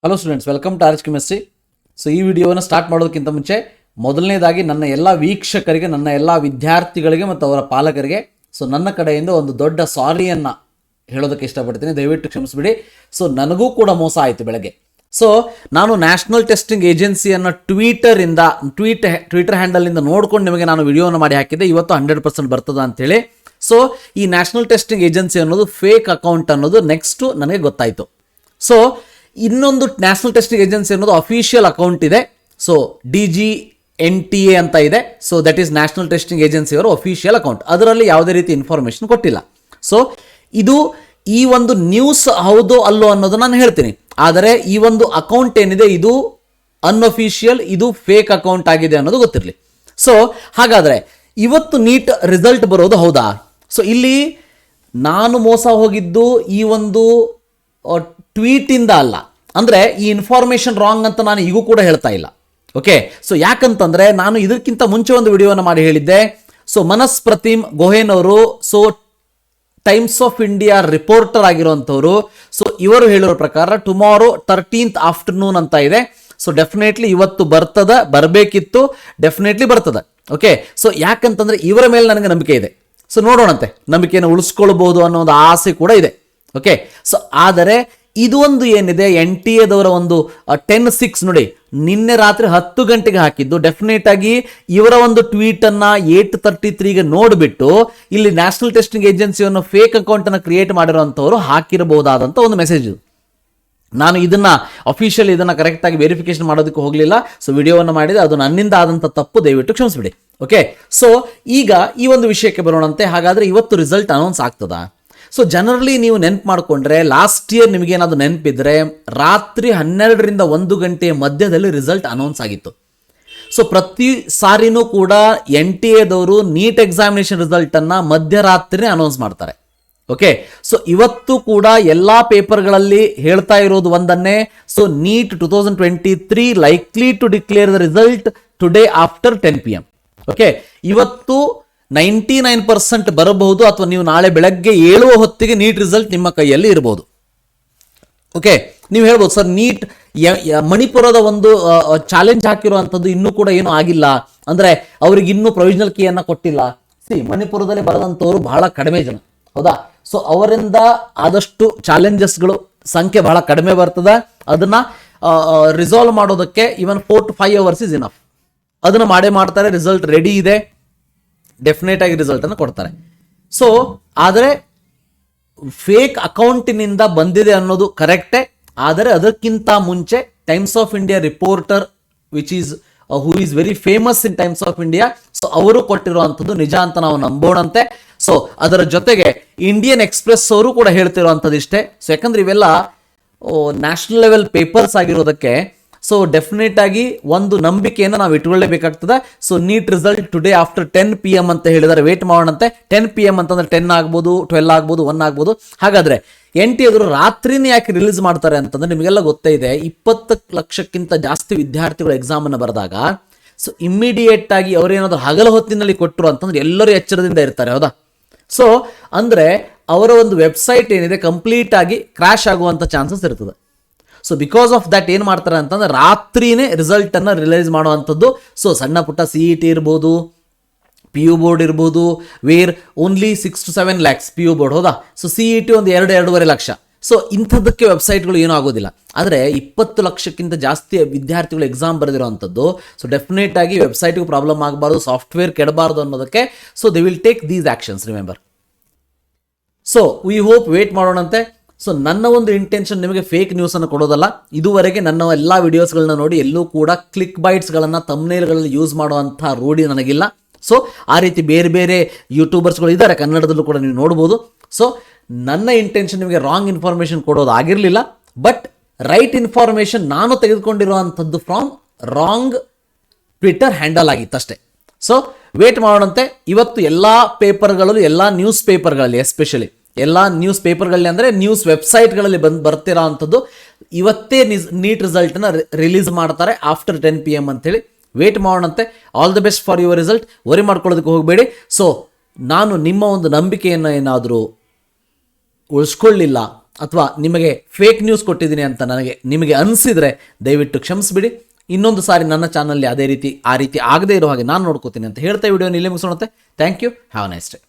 Hello students, welcome to arch chemistry. So ಈ ವಿಡಿಯೋನ start ಮಾಡೋದಕ್ಕಿಂತ ಮುಂಚೆ ಮೊದಲನೇದಾಗಿ ನನ್ನ ಎಲ್ಲ ವೀಕ್ಷಕರಿಗೆ, ನನ್ನ ಎಲ್ಲ ವಿದ್ಯಾರ್ಥಿಗಳಿಗೆ ಮತ್ತು ಅವರ ಪಾಲಕರಿಗೆ ನನ್ನ ಕಡೆಯಿಂದ ಒಂದು ದೊಡ್ಡ ಸಾರಿಯನ್ನು ಹೇಳೋದಕ್ಕೆ ಇಷ್ಟಪಡ್ತೀನಿ. ದಯವಿಟ್ಟು ಕ್ಷಮಿಸ್ಬಿಡಿ. ನನಗೂ ಕೂಡ ಮೋಸ ಆಯಿತು ಬೆಳಗ್ಗೆ. ನಾನು ನ್ಯಾಷನಲ್ ಟೆಸ್ಟಿಂಗ್ ಏಜೆನ್ಸಿಯನ್ನು ಟ್ವಿಟರ್ ಹ್ಯಾಂಡಲಿಂದ ನೋಡ್ಕೊಂಡು ನಿಮಗೆ ನಾನು ವಿಡಿಯೋನ ಮಾಡಿ ಹಾಕಿದ್ದೆ. ಇವತ್ತು 100% ಬರ್ತದ ಅಂತೇಳಿ. ಈ ನ್ಯಾಷನಲ್ ಟೆಸ್ಟಿಂಗ್ ಏಜೆನ್ಸಿ ಅನ್ನೋದು ಫೇಕ್ ಅಕೌಂಟ್ ಅನ್ನೋದು ನೆಕ್ಸ್ಟು ನನಗೆ ಗೊತ್ತಾಯಿತು. ಇನ್ನೊಂದು ನ್ಯಾಷನಲ್ ಟೆಸ್ಟಿಂಗ್ ಏಜೆನ್ಸಿ ಅನ್ನೋದು ಅಫಿಷಿಯಲ್ ಅಕೌಂಟ್ ಇದೆ. DGNTA ಅಂತ ಇದೆ. That is national testing agency ಅವರು ಅಫಿಷಿಯಲ್ ಅಕೌಂಟ್. ಅದರಲ್ಲಿ ಯಾವುದೇ ರೀತಿ ಇನ್ಫಾರ್ಮೇಷನ್ ಕೊಟ್ಟಿಲ್ಲ. ಇದು ಈ ಒಂದು ನ್ಯೂಸ್ ಹೌದೋ ಅಲ್ಲೋ ಅನ್ನೋದು ನಾನು ಹೇಳ್ತೀನಿ. ಆದರೆ ಈ ಒಂದು ಅಕೌಂಟ್ ಏನಿದೆ ಇದು ಅನ್ಅಫಿಷಿಯಲ್, ಇದು ಫೇಕ್ ಅಕೌಂಟ್ ಆಗಿದೆ ಅನ್ನೋದು ಗೊತ್ತಿರಲಿ. ಹಾಗಾದರೆ ಇವತ್ತು ನೀಟ್ ರಿಸಲ್ಟ್ ಬರೋದು ಹೌದಾ? ಇಲ್ಲಿ ನಾನು ಮೋಸ ಹೋಗಿದ್ದು ಈ ಒಂದು ಟ್ವೀಟಿಂದ ಅಲ್ಲ, ಅಂದರೆ ಈ ಇನ್ಫಾರ್ಮೇಷನ್ ರಾಂಗ್ ಅಂತ ನಾನು ಈಗೂ ಕೂಡ ಹೇಳ್ತಾ ಇಲ್ಲ. ಓಕೆ, ಯಾಕಂತಂದರೆ ನಾನು ಇದಕ್ಕಿಂತ ಮುಂಚೆ ಒಂದು ವಿಡಿಯೋನ ಮಾಡಿ ಹೇಳಿದ್ದೆ. ಮನಸ್ ಪ್ರತಿಮ್ ಗೋಹೆನ್ ಅವರು ಟೈಮ್ಸ್ ಆಫ್ ಇಂಡಿಯಾ ರಿಪೋರ್ಟರ್ ಆಗಿರುವಂಥವ್ರು. ಇವರು ಹೇಳಿರೋ ಪ್ರಕಾರ ಟುಮಾರೋ 13th ಆಫ್ಟರ್ನೂನ್ ಅಂತ ಇದೆ. ಡೆಫಿನೆಟ್ಲಿ ಇವತ್ತು ಬರಬೇಕಿತ್ತು, ಡೆಫಿನೆಟ್ಲಿ ಬರ್ತದೆ. ಓಕೆ, ಯಾಕಂತಂದ್ರೆ ಇವರ ಮೇಲೆ ನನಗೆ ನಂಬಿಕೆ ಇದೆ. ನೋಡೋಣಂತೆ, ನಂಬಿಕೆಯನ್ನು ಉಳಿಸ್ಕೊಳ್ಬಹುದು ಅನ್ನೋ ಒಂದು ಆಸೆ ಕೂಡ ಇದೆ. ಓಕೆ, ಆದರೆ ಇದು ಒಂದು ಏನಿದೆ NTA ದವರ ಒಂದು 10-6 ನೋಡಿ, ನಿನ್ನೆ ರಾತ್ರಿ 10 ಗಂಟೆಗೆ ಹಾಕಿದ್ದು. ಡೆಫಿನೆಟ್ ಆಗಿ ಇವರ ಒಂದು ಟ್ವೀಟ್ ಅನ್ನ 8:33ಗೆ ನೋಡಿಬಿಟ್ಟು ಇಲ್ಲಿ ನ್ಯಾಷನಲ್ ಟೆಸ್ಟಿಂಗ್ ಏಜೆನ್ಸಿಯನ್ನು ಫೇಕ್ ಅಕೌಂಟ್ ಅನ್ನು ಕ್ರಿಯೇಟ್ ಮಾಡಿರುವಂತವರು ಹಾಕಿರಬಹುದಾದಂತ ಒಂದು ಮೆಸೇಜ್. ನಾನು ಇದನ್ನ ಕರೆಕ್ಟ್ ಆಗಿ ವೆರಿಫಿಕೇಶನ್ ಮಾಡೋದಕ್ಕೆ ಹೋಗಲಿಲ್ಲ. ವಿಡಿಯೋವನ್ನು ಮಾಡಿದೆ, ಅದು ನನ್ನಿಂದ ಆದಂತ ತಪ್ಪು, ದಯವಿಟ್ಟು ಕ್ಷಮಿಸ್ಬಿಡಿ. ಓಕೆ, ಈಗ ಈ ಒಂದು ವಿಷಯಕ್ಕೆ ಬರೋಣಂತೆ. ಹಾಗಾದ್ರೆ ಇವತ್ತು ರಿಸಲ್ಟ್ ಅನೌನ್ಸ್ ಆಗ್ತದಾ? ಜನರಲಿ ನೀವು ನೆನಪು ಮಾಡಿಕೊಂಡ್ರೆ ಲಾಸ್ಟ್ ಇಯರ್ ನಿಮಗೇನಾದ್ರು ನೆನಪಿದ್ರೆ ರಾತ್ರಿ 12ರಿಂದ 1 ಗಂಟೆಯ ಮಧ್ಯದಲ್ಲಿ ರಿಸಲ್ಟ್ ಅನೌನ್ಸ್ ಆಗಿತ್ತು. ಪ್ರತಿ ಸಾರಿನೂ ಕೂಡ NTA ದವರು ನೀಟ್ ಎಕ್ಸಾಮಿನೇಷನ್ ರಿಸಲ್ಟ್ ಅನ್ನ ಮಧ್ಯರಾತ್ರಿ ಅನೌನ್ಸ್ ಮಾಡ್ತಾರೆ. ಓಕೆ, ಇವತ್ತು ಕೂಡ ಎಲ್ಲಾ ಪೇಪರ್ಗಳಲ್ಲಿ ಹೇಳ್ತಾ ಇರೋದು ಒಂದನ್ನೇ. NEET 2023 likely to declare the result today after 10 PM. Okay, ಇವತ್ತು 99% ಬರಬಹುದು, ಅಥವಾ ನೀವು ನಾಳೆ ಬೆಳಗ್ಗೆ ಏಳುವ ಹೊತ್ತಿಗೆ ನೀಟ್ ರಿಸಲ್ಟ್ ನಿಮ್ಮ ಕೈಯಲ್ಲಿ ಇರಬಹುದು. ಓಕೆ, ನೀವು ಹೇಳ್ಬೋದು ಸರ್, ನೀಟ್ ಮಣಿಪುರದ ಒಂದು ಚಾಲೆಂಜ್ ಹಾಕಿರುವಂಥದ್ದು ಇನ್ನೂ ಕೂಡ ಏನೂ ಆಗಿಲ್ಲ, ಅಂದ್ರೆ ಅವ್ರಿಗೆ ಇನ್ನೂ ಪ್ರೊವಿಷನಲ್ ಕೀಯನ್ನು ಕೊಟ್ಟಿಲ್ಲ. ಮಣಿಪುರದಲ್ಲಿ ಬರೆದಂಥವ್ರು ಬಹಳ ಕಡಿಮೆ ಜನ, ಹೌದಾ? ಅವರಿಂದ ಆದಷ್ಟು ಚಾಲೆಂಜಸ್ಗಳು ಸಂಖ್ಯೆ ಬಹಳ ಕಡಿಮೆ ಬರ್ತದೆ. ಅದನ್ನ ರಿಸಾಲ್ವ್ ಮಾಡೋದಕ್ಕೆ ಇವನ್ 4 to 5 hours ಇಸ್ ಇನಫ್. ಅದನ್ನ ಮಾಡ್ತಾರೆ. ರಿಸಲ್ಟ್ ರೆಡಿ ಇದೆ, ಡೆಫಿನೆಟ್ ಆಗಿ ರಿಸಲ್ಟ್ ಅನ್ನು ಕೊಡ್ತಾರೆ. ಆದರೆ ಫೇಕ್ ಅಕೌಂಟಿನಿಂದ ಬಂದಿದೆ ಅನ್ನೋದು ಕರೆಕ್ಟೇ. ಆದರೆ ಅದಕ್ಕಿಂತ ಮುಂಚೆ times of India reporter who is very famous in times of India, ಅವರು ಕೊಟ್ಟಿರುವಂಥದ್ದು ನಿಜ ಅಂತ ನಾವು ನಂಬೋಣಂತೆ. ಅದರ ಜೊತೆಗೆ ಇಂಡಿಯನ್ ಎಕ್ಸ್ಪ್ರೆಸ್ ಅವರು ಕೂಡ ಹೇಳ್ತಿರುವಂಥದ್ದು ಇಷ್ಟೇ. ಯಾಕಂದ್ರೆ ಇವೆಲ್ಲ ನ್ಯಾಷನಲ್ ಲೆವೆಲ್ ಪೇಪರ್ಸ್ ಆಗಿರೋದಕ್ಕೆ ಡೆಫಿನೆಟ್ ಆಗಿ ಒಂದು ನಂಬಿಕೆಯನ್ನು ನಾವು ಇಟ್ಕೊಳ್ಳೇಬೇಕಾಗ್ತದೆ. NEET result today after 10 PM ಅಂತ ಹೇಳಿದರೆ ವೇಟ್ ಮಾಡೋಣಂತೆ. 10 PM ಅಂತಂದ್ರೆ 10 ಆಗ್ಬೋದು, 12 ಆಗ್ಬೋದು, 1 ಆಗ್ಬೋದು. ಹಾಗಾದ್ರೆ NTA ಅವರು ರಾತ್ರಿನೇ ಯಾಕೆ ರಿಲೀಸ್ ಮಾಡ್ತಾರೆ ಅಂತಂದ್ರೆ ನಿಮಗೆಲ್ಲ ಗೊತ್ತೇ ಇದೆ, 20 ಲಕ್ಷಕ್ಕಿಂತ ಜಾಸ್ತಿ ವಿದ್ಯಾರ್ಥಿಗಳು ಎಕ್ಸಾಮ್ ಅನ್ನು ಬರೆದಾಗ ಇಮ್ಮಿಡಿಯೇಟ್ ಆಗಿ ಅವರೇನಾದ್ರೂ ಹಗಲ ಹೊತ್ತಿನಲ್ಲಿ ಕೊಟ್ಟರು ಅಂತಂದ್ರೆ ಎಲ್ಲರೂ ಎಚ್ಚರದಿಂದ ಇರ್ತಾರೆ, ಹೌದಾ? ಅಂದ್ರೆ ಅವರ ಒಂದು ವೆಬ್ಸೈಟ್ ಏನಿದೆ ಕಂಪ್ಲೀಟ್ ಆಗಿ ಕ್ರಾಶ್ ಆಗುವಂತ ಚಾನ್ಸಸ್ ಇರ್ತದೆ. ಬಿಕಾಸ್ ಆಫ್ ದಟ್ ಏನ್ ಮಾಡ್ತಾರೆ ಅಂತಂದ್ರೆ ರಾತ್ರಿನೇ ರಿಸಲ್ಟ್ ಅನ್ನ ರಿಲೀಸ್ ಮಾಡುವಂಥದ್ದು. ಸಣ್ಣ ಪುಟ್ಟ CET ಇರ್ಬೋದು, PU ಬೋರ್ಡ್ ಇರ್ಬೋದು, where only 6 to 7 lakhs PU board, ಹೌದಾ? CET ಒಂದು 2-2.5 ಲಕ್ಷ. ಇಂಥದ್ದಕ್ಕೆ ವೆಬ್ಸೈಟ್ಗಳು ಏನೂ ಆಗೋದಿಲ್ಲ. ಆದರೆ 20 ಲಕ್ಷಕ್ಕಿಂತ ಜಾಸ್ತಿ ವಿದ್ಯಾರ್ಥಿಗಳು ಎಕ್ಸಾಮ್ ಬರೆದಿರುವಂಥದ್ದು. ಡೆಫಿನೆಟ್ ಆಗಿ ವೆಬ್ಸೈಟ್ಗೂ ಪ್ರಾಬ್ಲಮ್ ಆಗಬಾರ್ದು, ಸಾಫ್ಟ್ವೇರ್ ಕೆಡಬಾರ್ದು ಅನ್ನೋದಕ್ಕೆ they will take these actions, remember. We hope, wait ಮಾಡೋಣಂತೆ. ನನ್ನ ಒಂದು ಇಂಟೆನ್ಷನ್ ನಿಮಗೆ ಫೇಕ್ ನ್ಯೂಸ್ ಅನ್ನು ಕೊಡೋದಲ್ಲ. ಇದುವರೆಗೆ ನನ್ನ ಎಲ್ಲ ವಿಡಿಯೋಸ್ಗಳನ್ನ ನೋಡಿ ಎಲ್ಲೂ ಕೂಡ ಕ್ಲಿಕ್ ಬೈಟ್ಸ್ಗಳನ್ನು ತಮ್ನೇಲ್ಗಳಲ್ಲಿ ಯೂಸ್ ಮಾಡುವಂಥ ರೂಢಿ ನನಗಿಲ್ಲ. ಆ ರೀತಿ ಬೇರೆ ಬೇರೆ ಯೂಟ್ಯೂಬರ್ಸ್ಗಳು ಇದ್ದಾರೆ, ಕನ್ನಡದಲ್ಲೂ ಕೂಡ ನೀವು ನೋಡ್ಬೋದು. ನನ್ನ ಇಂಟೆನ್ಷನ್ ನಿಮಗೆ ರಾಂಗ್ ಇನ್ಫಾರ್ಮೇಷನ್ ಕೊಡೋದು ಆಗಿರಲಿಲ್ಲ, ಬಟ್ ರೈಟ್ ಇನ್ಫಾರ್ಮೇಷನ್ ನಾನು ತೆಗೆದುಕೊಂಡಿರುವಂಥದ್ದು ಫ್ರಾಮ್ ರಾಂಗ್ ಟ್ವಿಟರ್ ಹ್ಯಾಂಡಲ್ ಆಗಿತ್ತಷ್ಟೇ. ವೇಟ್ ಮಾಡೋಣಂತೆ. ಇವತ್ತು ಎಲ್ಲ ಪೇಪರ್ಗಳಲ್ಲೂ, ಎಲ್ಲ ನ್ಯೂಸ್ ಪೇಪರ್ಗಳಲ್ಲಿ, ಎಸ್ಪೆಷಲಿ ಎಲ್ಲ ನ್ಯೂಸ್ ಪೇಪರ್ಗಳಲ್ಲಿ ಅಂದರೆ ನ್ಯೂಸ್ ವೆಬ್ಸೈಟ್ಗಳಲ್ಲಿ ಬರ್ತಿರೋ ಅಂಥದ್ದು ಇವತ್ತೇ ನೀಟ್ ರಿಸಲ್ಟ್ನ ರಿಲೀಸ್ ಮಾಡ್ತಾರೆ ಆಫ್ಟರ್ 10 PM ಅಂತೇಳಿ. ವೇಟ್ ಮಾಡೋಣಂತೆ. All the best for your result. Worry ಮಾಡ್ಕೊಳ್ಳೋದಕ್ಕೆ ಹೋಗಬೇಡಿ. ನಾನು ನಿಮ್ಮ ಒಂದು ನಂಬಿಕೆಯನ್ನು ಏನಾದರೂ ಉಳಿಸ್ಕೊಳ್ಳಿಲ್ಲ ಅಥವಾ ನಿಮಗೆ ಫೇಕ್ ನ್ಯೂಸ್ ಕೊಟ್ಟಿದ್ದೀನಿ ಅಂತ ನಿಮಗೆ ಅನಿಸಿದರೆ ದಯವಿಟ್ಟು ಕ್ಷಮಿಸಿಬಿಡಿ. ಇನ್ನೊಂದು ಸಾರಿ ನನ್ನ ಚಾನಲ್ನಲ್ಲಿ ಆ ರೀತಿ ಆಗದೇ ಇರೋ ಹಾಗೆ ನಾನು ನೋಡ್ಕೋತೀನಿ ಅಂತ ಹೇಳ್ತಾ ವಿಡಿಯೋನ ಇಲ್ಲೇ ಮುಗಿಸೋಣತೆ. Thank you. Have a nice day.